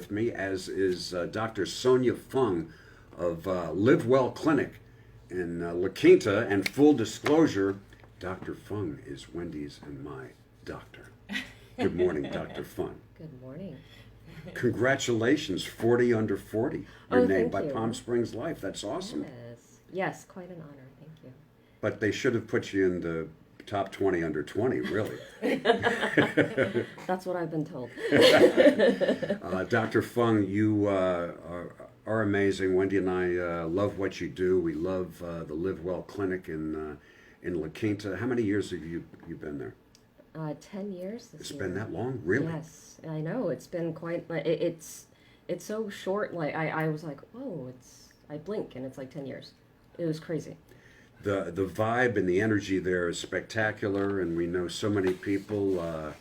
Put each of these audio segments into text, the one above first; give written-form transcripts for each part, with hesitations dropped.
with me, as is Dr. Sonia Fung of Live Well Clinic in La Quinta. And full disclosure, Dr. Fung is Wendy's and my doctor. Good morning, Dr. Fung. Good morning. Congratulations, 40 under 40. You're named by you. Palm Springs Life. That's awesome. Yes, quite an honor. Thank you. But they should have put you in the top 20 under 20, really. That's what I've been told. Dr. Fung, you are amazing. Wendy and I love what you do. We love the Live Well Clinic in La Quinta. How many years have you been there? 10 years this It's year. been that long? Really? Yes, I know. It's been quite, it's so short. Like, I was like, whoa, I blink and it's like 10 years. It was crazy. The vibe and the energy there is spectacular, and we know so many people. Our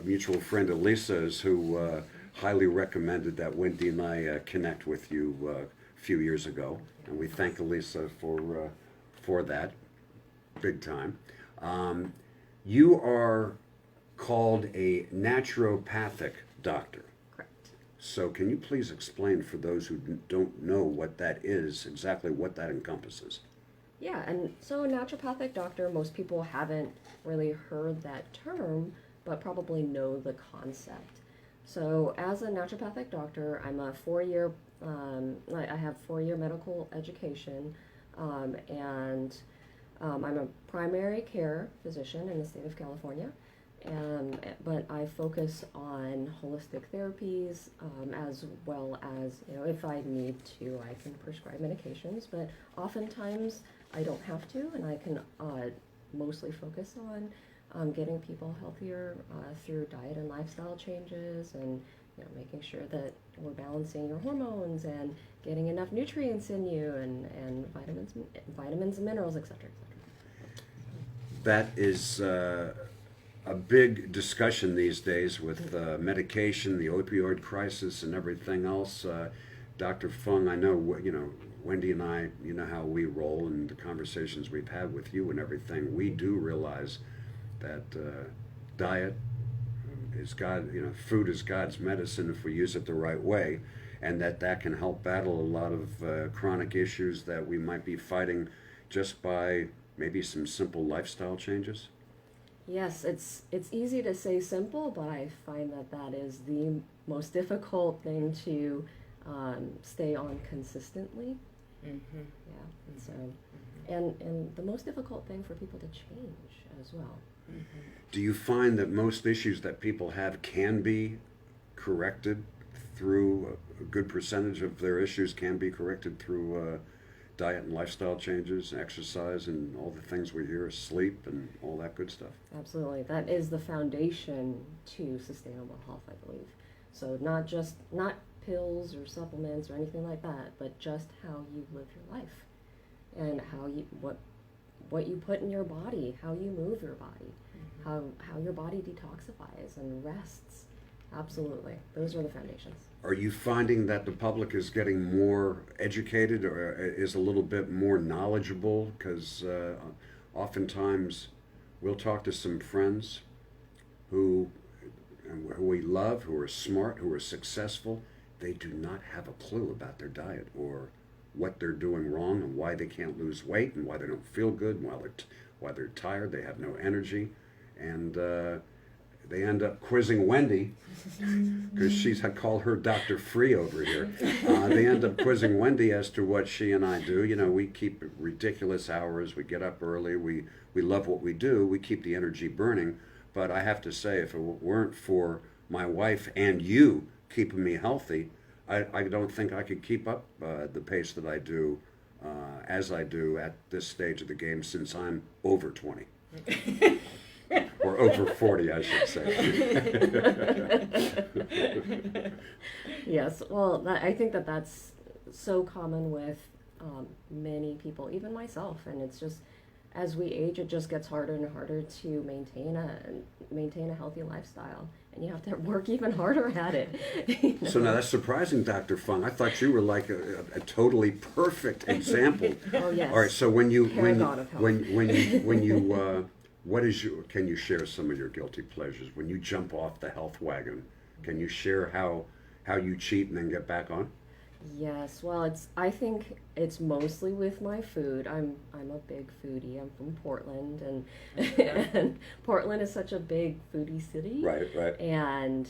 mutual friend Elisa is who highly recommended that Wendy and I connect with you a few years ago, and we thank Elisa for that, big time. You are called a naturopathic doctor. Correct. So can you please explain for those who don't know what that is, exactly what that encompasses? Yeah, and so a naturopathic doctor, most people haven't really heard that term, but probably know the concept. So as a naturopathic doctor, I'm a I have 4-year medical education, and I'm a primary care physician in the state of California. But I focus on holistic therapies, as well as, if I need to, I can prescribe medications, but oftentimes I don't have to, and I can mostly focus on getting people healthier through diet and lifestyle changes, and making sure that we're balancing your hormones and getting enough nutrients in you, and vitamins and minerals, etc., etc. That is a big discussion these days with medication, the opioid crisis, and everything else. Dr. Fung, I know Wendy and I, how we roll, and the conversations we've had with you and everything. We do realize that diet is food is God's medicine if we use it the right way, and that can help battle a lot of chronic issues that we might be fighting just by maybe some simple lifestyle changes. Yes, it's easy to say simple, but I find that is the most difficult thing to stay on consistently. Mm-hmm. Yeah, and so, and the most difficult thing for people to change as well. Mm-hmm. Do you find that most issues that people have can be corrected through a good percentage of their issues can be corrected through diet and lifestyle changes, exercise, and all the things we hear, sleep, and all that good stuff? Absolutely. That is the foundation to sustainable health, I believe. So not pills or supplements or anything like that, but just how you live your life, and what you put in your body, how you move your body, mm-hmm. how your body detoxifies and rests. Absolutely. Those are the foundations. Are you finding that the public is getting more educated, or is a little bit more knowledgeable? Because oftentimes we'll talk to some friends who we love, who are smart, who are successful. They do not have a clue about their diet or what they're doing wrong, and why they can't lose weight, and why they don't feel good, and why they're tired, they have no energy, and they end up quizzing Wendy, because I call her Dr. Free over here. They end up quizzing Wendy as to what she and I do. We keep ridiculous hours. We get up early. We love what we do. We keep the energy burning. But I have to say, if it weren't for my wife and you keeping me healthy, I don't think I could keep up the pace that I do, as I do at this stage of the game, since I'm over 20. Or over 40, I should say. Yes, well, I think that's so common with many people, even myself, and it's just, as we age, it just gets harder and harder to maintain a healthy lifestyle, and you have to work even harder at it. So now that's surprising, Dr. Fung. I thought you were like a totally perfect example. Oh yes. All right, so when you Paragon of health. can you share some of your guilty pleasures when you jump off the health wagon? Can you share how you cheat and then get back on? Yes, well, I think it's mostly with my food. I'm a big foodie. I'm from Portland, and and Portland is such a big foodie city. Right. And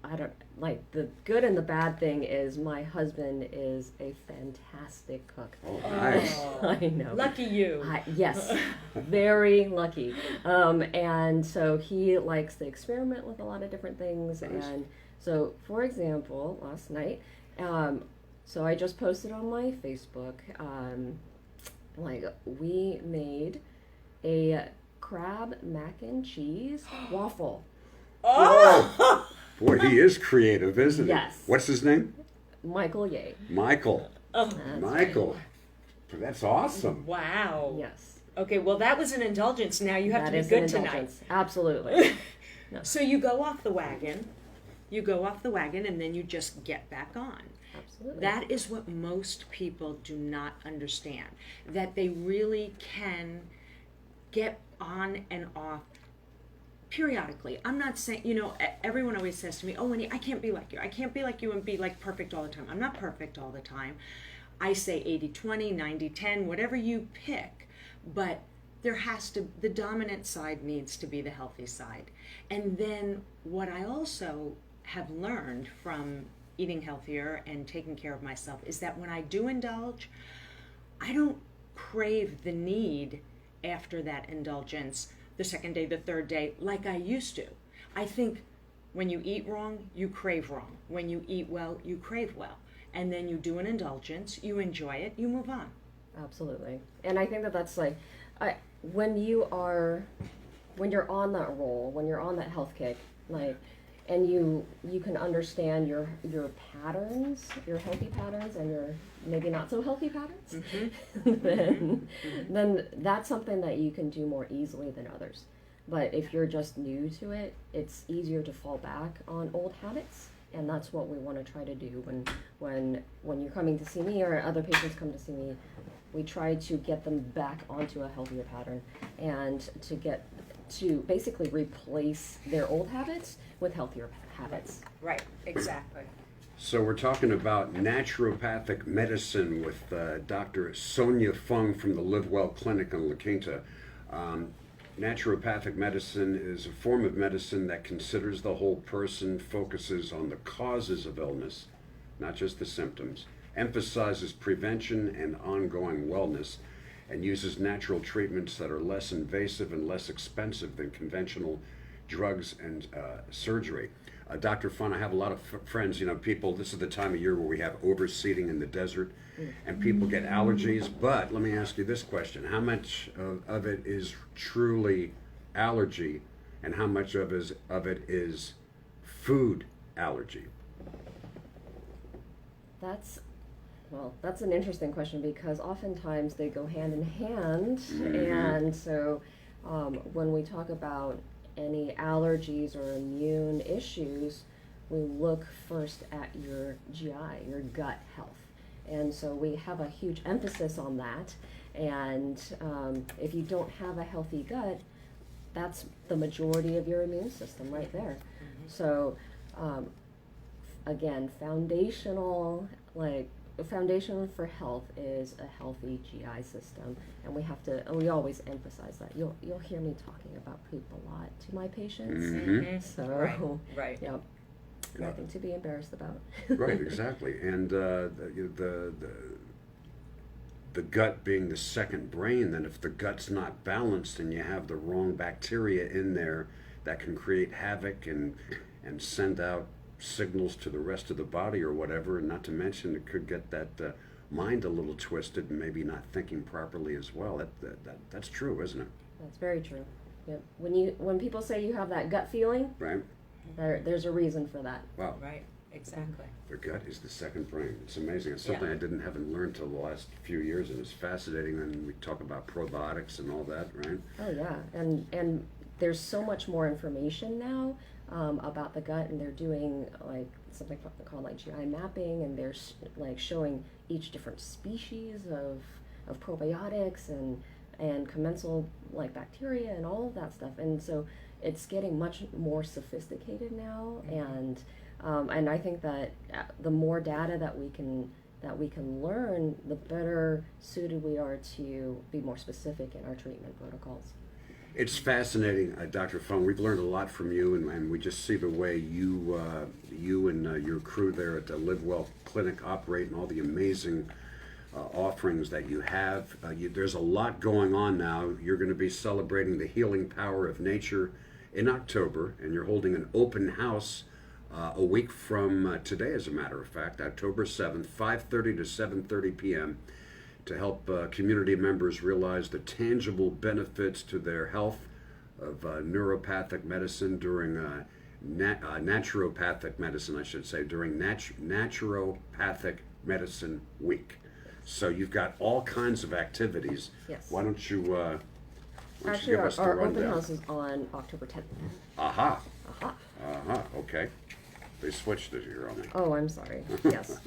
I don't like the good and the bad thing is my husband is a fantastic cook. Oh, nice. I know. Lucky you. Yes, very lucky. And so he likes to experiment with a lot of different things. Nice. And so, for example, last night, so I just posted on my Facebook, like we made a crab mac and cheese waffle. Oh! Boy, he is creative, isn't he? Yes. What's his name? Michael Ye. Michael. That's Michael. That's awesome. Wow. Yes. Okay, well, that was an indulgence. Now you have That to be is good an tonight. indulgence. Absolutely. So you go off the wagon. You go off the wagon and then you just get back on. Absolutely. That is what most people do not understand. That they really can get on and off periodically. I'm not saying, everyone always says to me, oh, Wendy, I can't be like you. I can't be like you and be like perfect all the time. I'm not perfect all the time. I say 80-20, 90-10, whatever you pick. But the dominant side needs to be the healthy side. And then what I also have learned from eating healthier and taking care of myself is that when I do indulge, I don't crave the need after that indulgence the second day, the third day, like I used to. I think when you eat wrong, you crave wrong. When you eat well, you crave well. And then you do an indulgence, you enjoy it, you move on. Absolutely. And I think that that's like, when you're on that roll, when you're on that health kick, like, and you can understand your patterns, your healthy patterns, and your maybe not so healthy patterns, then that's something that you can do more easily than others. But if you're just new to it, it's easier to fall back on old habits, and that's what we want to try to do when you're coming to see me or other patients come to see me. We try to get them back onto a healthier pattern and to basically replace their old habits with healthier habits. Right, exactly. So we're talking about naturopathic medicine with Dr. Sonia Fung from the Live Well Clinic in La Quinta. Naturopathic medicine is a form of medicine that considers the whole person, focuses on the causes of illness, not just the symptoms, emphasizes prevention and ongoing wellness, and uses natural treatments that are less invasive and less expensive than conventional drugs and surgery. Dr. Fun, I have a lot of friends, people, this is the time of year where we have overseeding in the desert and people get allergies. But let me ask you this question. How much of it is truly allergy and how much of it is food allergy? That's an interesting question because oftentimes they go hand in hand. And so when we talk about any allergies or immune issues, we look first at your GI, your gut health. And so we have a huge emphasis on that. And if you don't have a healthy gut, that's the majority of your immune system right there. So again, foundation for health is a healthy GI system, and we always emphasize that. You'll hear me talking about poop a lot to my patients. So Right. Yeah, nothing to be embarrassed about. Right, exactly. And the gut being the second brain, then if the gut's not balanced and you have the wrong bacteria in there that can create havoc and send out signals to the rest of the body or whatever, and not to mention it could get that mind a little twisted and maybe not thinking properly as well. That's true, isn't it? That's very true. Yep. When people say you have that gut feeling, Right? there's a reason for that. Wow. Right, exactly. The gut is the second brain. It's amazing. It's something I haven't learned till the last few years, and it's fascinating. And we talk about probiotics and all that, right? Oh yeah, and there's so much more information now about the gut, and they're doing like something called like GI mapping, and they're like showing each different species of probiotics and commensal like bacteria and all of that stuff. And so it's getting much more sophisticated now, and I think that the more data that we can learn, the better suited we are to be more specific in our treatment protocols. It's fascinating, Dr. Fung. We've learned a lot from you, and we just see the way you and your crew there at the Live Well Clinic operate, and all the amazing offerings that you have. There's a lot going on now. You're going to be celebrating the healing power of nature in October, and you're holding an open house a week from today, as a matter of fact, October 7th, 5:30 to 7:30 p.m., to help community members realize the tangible benefits to their health of neuropathic medicine during naturopathic medicine, I should say, during Naturopathic Medicine Week. So you've got all kinds of activities. Yes. Why don't you Actually, give us the our open rundown? house is on October 10th. Aha. Aha. Okay. They switched it here on me. Oh, I'm sorry. Yes.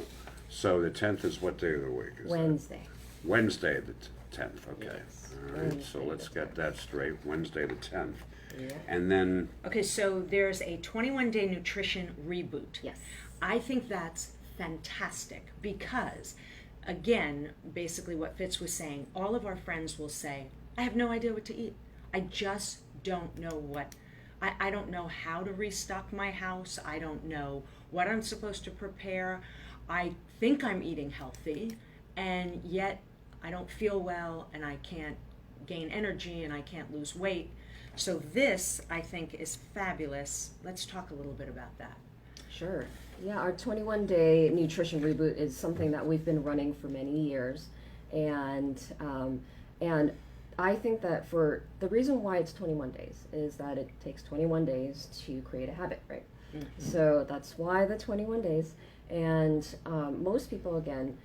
So the 10th is what day of the week? Is that? Wednesday. Wednesday the 10th, okay. Yes, All right, so Wednesday let's the get that straight, Wednesday the 10th. Yeah. And then, Okay, so there's a 21-day nutrition reboot. Yes. I think that's fantastic because, again, basically what Fitz was saying, all of our friends will say, I have no idea what to eat. I just don't know what. I don't know how to restock my house. I don't know what I'm supposed to prepare. I think I'm eating healthy, and yet I don't feel well, and I can't gain energy, and I can't lose weight. So this, I think, is fabulous. Let's talk a little bit about that. Sure. Yeah, our 21-day nutrition reboot is something that we've been running for many years, and I think that for the reason why it's 21 days is that it takes 21 days to create a habit, right? Mm-hmm. So that's why the 21 days. And most people, again,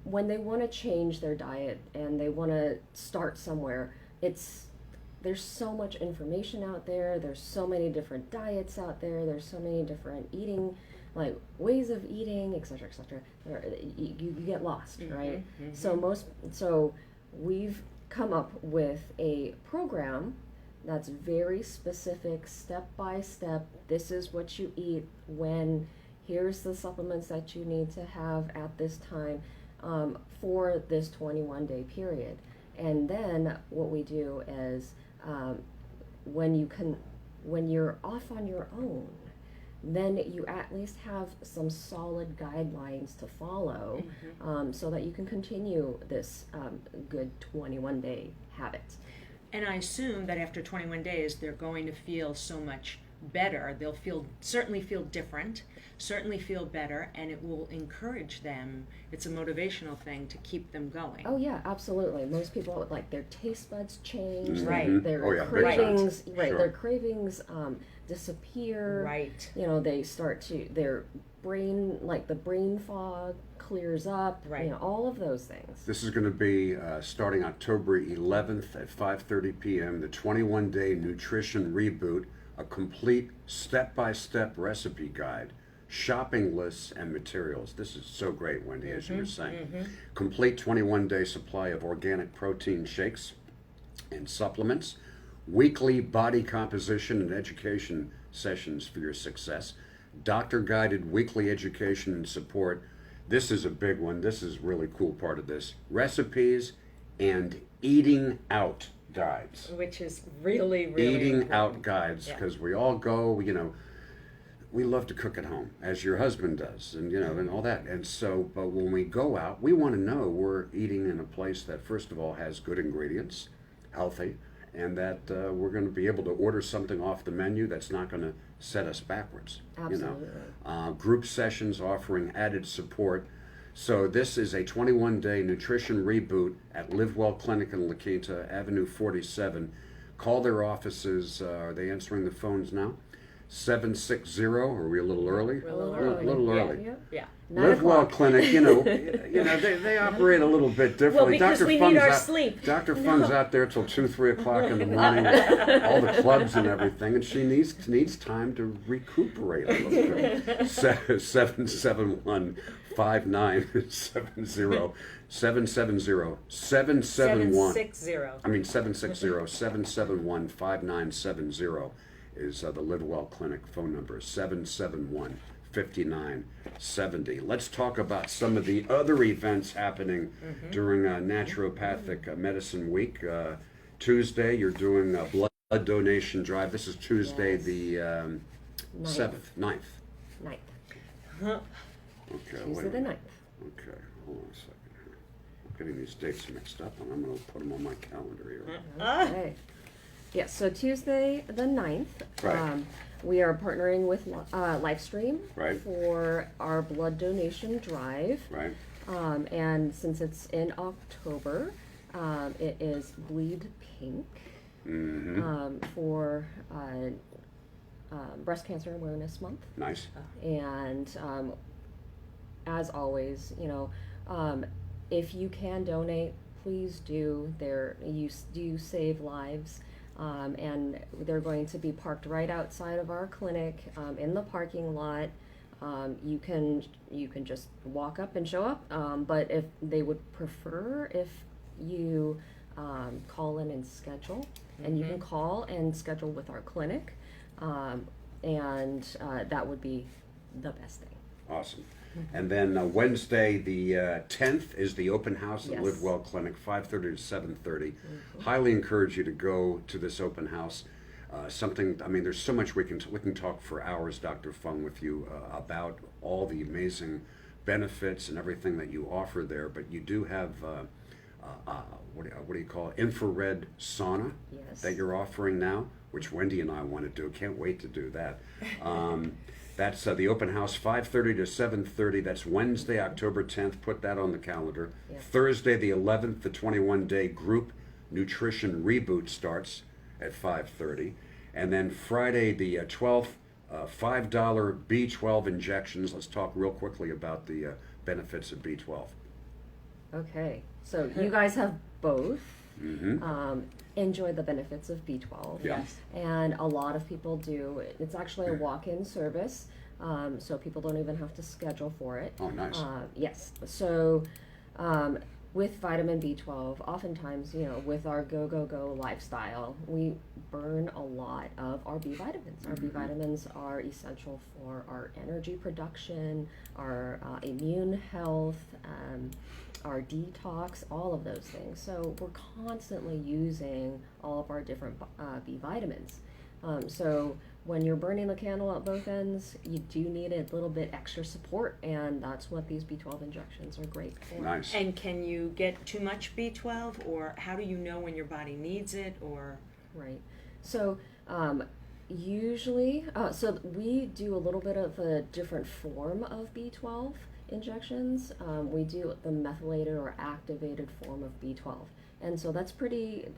when they want to change their diet and they want to start somewhere, there's so much information out there. There's so many different diets out there. There's so many different eating, like ways of eating, et cetera, et cetera. You get lost, right? Mm-hmm. So we've come up with a program that's very specific, step by step. This is what you eat when. Here's the supplements that you need to have at this time for this 21-day period. And then what we do is when you're off on your own, then you at least have some solid guidelines to follow so that you can continue this good 21-day habit. And I assume that after 21 days, they're going to feel so much better. They'll certainly feel different, certainly feel better, and it will encourage them. It's a motivational thing to keep them going. Oh yeah, absolutely. Most people, like, their taste buds change, Right. Their Oh, yeah, big cravings, time. right? Sure. Their cravings disappear. Right. You know, their brain, like the brain fog clears up. Right. You know, all of those things. this is going to be starting October 11th at 5:30 p.m., the 21-day nutrition reboot, a complete step-by-step recipe guide, shopping lists, and materials. This is so great, Wendy, as you were saying. Complete 21-day supply of organic protein shakes and supplements, weekly body composition and education sessions for your success, doctor-guided weekly education and support. This is a big one. This is a really cool part of this. Recipes and eating out guides. Which is really, really Eating important. out guides, Yeah. because we all go, we love to cook at home, as your husband does, and and all that. And so, but when we go out, we want to know we're eating in a place that, first of all, has good ingredients, healthy, and that we're going to be able to order something off the menu that's not going to set us backwards. Absolutely. Group sessions offering added support. So this is a 21-day nutrition reboot at Live Well Clinic in La Quinta, Avenue 47. Call their offices. Are they answering the phones now? 760. Are we a little early? We're a little A little Yeah. early. Yep. Yeah. 9 Live Well o'clock. Clinic, they operate a little bit differently. Well, because we need our sleep. Dr. Fung's out there till 2, 3 o'clock in the morning, all the clubs and everything, and she needs time to recuperate a little bit. 771-5970. 770-771. 760-771-5970 is the Live Well Clinic phone number. 771-5970. Let's talk about some of the other events happening during Naturopathic Medicine Week. Tuesday, you're doing a blood donation drive. This is Tuesday, Yes. the 7th, 9th. 9th. Okay, Tuesday the 9th. Okay, hold on a second here. I'm getting these dates mixed up, and I'm going to put them on my calendar here. Okay. Yeah, so Tuesday the 9th, Right. we are partnering with Livestream Right. for our blood donation drive. Right? And since it's in October, it is Bleed Pink for Breast Cancer Awareness Month. Nice. And as always, if you can donate, please do. You do save lives. And they're going to be parked right outside of our clinic in the parking lot. You can just walk up and show up, but if they would prefer if you call in and schedule, and you can call and schedule with our clinic, and that would be the best thing. Awesome. And then Wednesday, the 10th, is the open house at Yes. Live Well Clinic, 5:30 to 7:30. Highly encourage you to go to this open house. There's so much we can talk for hours, Dr. Fung, with you about all the amazing benefits and everything that you offer there. But you do have what do you call it? Infrared sauna Yes. that you're offering now, which Wendy and I want to do. Can't wait to do that. That's the open house, 5:30 to 7:30. That's Wednesday, October 10th. Put that on the calendar. Yeah. Thursday, the 11th, the 21-day group nutrition reboot starts at 5:30. And then Friday, the 12th, $5 B12 injections. Let's talk real quickly about the benefits of B12. Okay, so you guys have both. Enjoy the benefits of B12. Yeah. And a lot of people do. It's actually a walk-in service, so people don't even have to schedule for it. Oh, nice. Yes. So with vitamin B12, oftentimes, with our go lifestyle, we burn a lot of our B vitamins. Our B vitamins are essential for our energy production, our immune health, our detox, all of those things. So we're constantly using all of our different B vitamins. So when you're burning the candle at both ends, you do need a little bit extra support, and that's what these B12 injections are great for. Nice. And can you get too much B12, or how do you know when your body needs it, or? Right. So usually, so we do a little bit of a different form of B12 injections. We do the methylated or activated form of B12. And so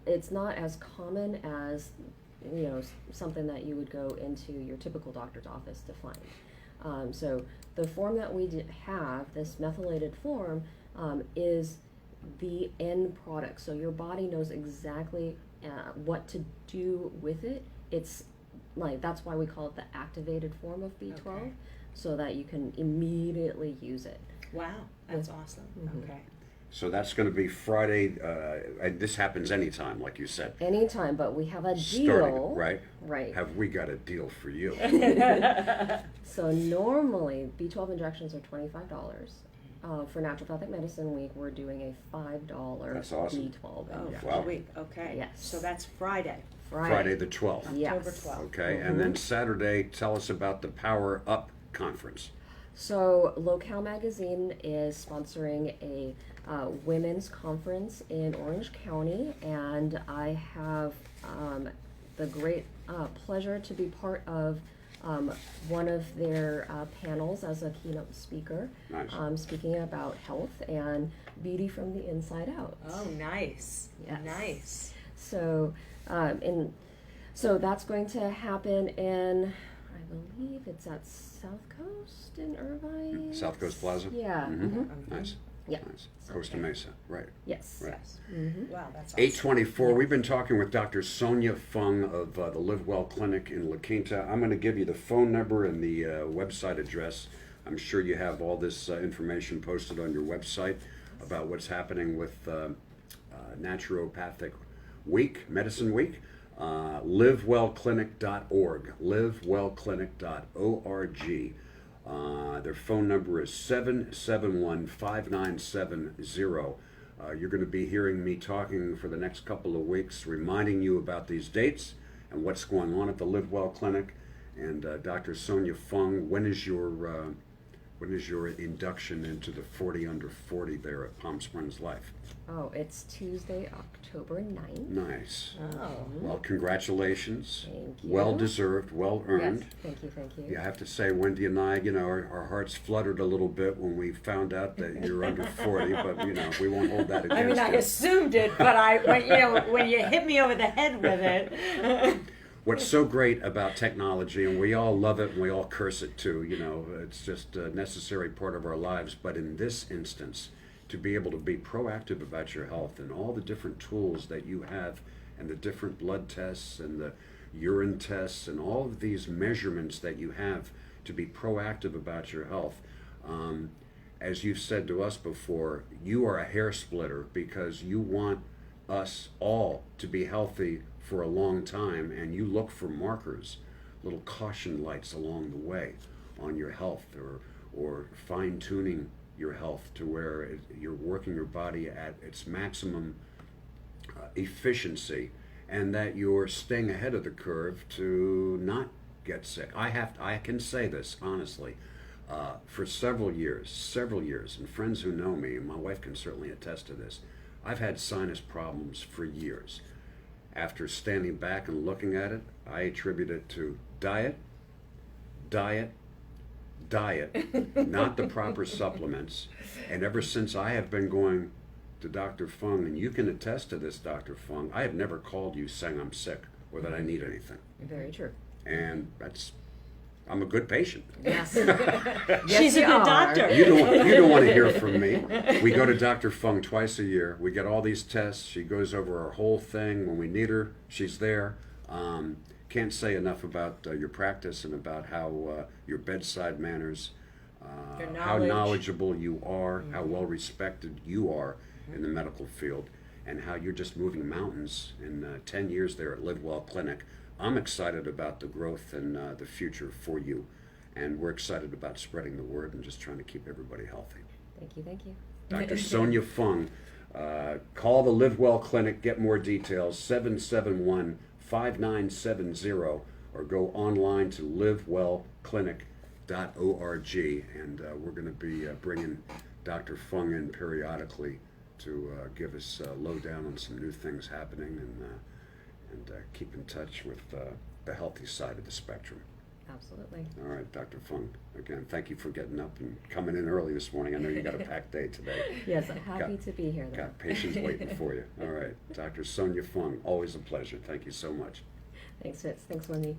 it's not as common as, something that you would go into your typical doctor's office to find. So the form that we have, this methylated form, is the end product. So your body knows exactly what to do with it. It's that's why we call it the activated form of B12. Okay. So that you can immediately use it. Wow, that's awesome. Okay. So that's going to be Friday, and this happens anytime, like you said. Anytime, but we have a deal. Starting, right? Right. Have we got a deal for you? So normally, B12 injections are $25. For Naturopathic Medicine Week, we're doing a $5 That's awesome. B12 Oh, injection. for Wow. the week. Okay. Yes. So that's Friday. Friday the 12th. Yes. October 12th. Okay, and then Saturday, tell us about the Power Up Conference. So Locale Magazine is sponsoring a women's conference in Orange County, and I have the great pleasure to be part of one of their panels as a keynote speaker. Nice. Speaking about health and beauty from the inside out. Oh, nice. Yes. Nice. So, so that's going to happen in, I It's at South Coast in Irvine. South Coast Plaza? Yeah. Nice. Yeah. Nice. Costa Mesa, right. Yes. Right. Yes. Mm-hmm. Wow, that's awesome. 824, we've been talking with Dr. Sonia Fung of the Live Well Clinic in La Quinta. I'm going to give you the phone number and the website address. I'm sure you have all this information posted on your website about what's happening with Naturopathic Week, Medicine Week. livewellclinic.org, livewellclinic.org. Their phone number is 771-5970. You're going to be hearing me talking for the next couple of weeks, reminding you about these dates and what's going on at the Live Well Clinic. And Dr. Sonia Fung, when is your induction into the 40 under 40 there at Palm Springs Life? Oh, it's Tuesday, October 9th. Nice. Oh. Well, congratulations. Thank you. Well deserved, well earned. Yes, thank you, thank you. Yeah, I have to say, Wendy and I, our hearts fluttered a little bit when we found out that you're under 40, but, we won't hold that against I mean, I you. assumed it, but when you hit me over the head with it. What's so great about technology, and we all love it and we all curse it too, it's just a necessary part of our lives, but in this instance, to be able to be proactive about your health and all the different tools that you have and the different blood tests and the urine tests and all of these measurements that you have to be proactive about your health. As you've said to us before, you are a hair splitter because you want us all to be healthy for a long time, and you look for markers, little caution lights along the way on your health, or fine-tuning your health to where you're working your body at its maximum efficiency, and that you're staying ahead of the curve to not get sick. I can say this honestly, for several years, and friends who know me, and my wife can certainly attest to this, I've had sinus problems for years. After standing back and looking at it, I attribute it to diet, not the proper supplements. And ever since I have been going to Dr. Fung, and you can attest to this, Dr. Fung, I have never called you saying I'm sick or that I need anything. Very true. And I'm a good patient. Yes. She's a you good are. doctor. You don't want to hear from me. We go to Dr. Fung twice a year. We get all these tests. She goes over our whole thing. When we need her, she's there. Can't say enough about your practice and about how your bedside manners, Your how knowledge. knowledgeable you are, how well respected you are in the medical field, and how you're just moving mountains in 10 years there at Live Well Clinic. I'm excited about the growth and the future for you, and we're excited about spreading the word and just trying to keep everybody healthy. Thank you, thank you. Dr. Sonia Fung, call the Live Well Clinic, get more details, 771-5970, or go online to livewellclinic.org, and we're going to be bringing Dr. Fung in periodically to give us a lowdown on some new things happening and keep in touch with the healthy side of the spectrum. Absolutely. All right, Dr. Fung, again, thank you for getting up and coming in early this morning. I know you got a packed day today. Yes, I'm happy to be here. Got patients waiting for you. All right, Dr. Sonia Fung, always a pleasure. Thank you so much. Thanks, Fitz. Thanks, Wendy.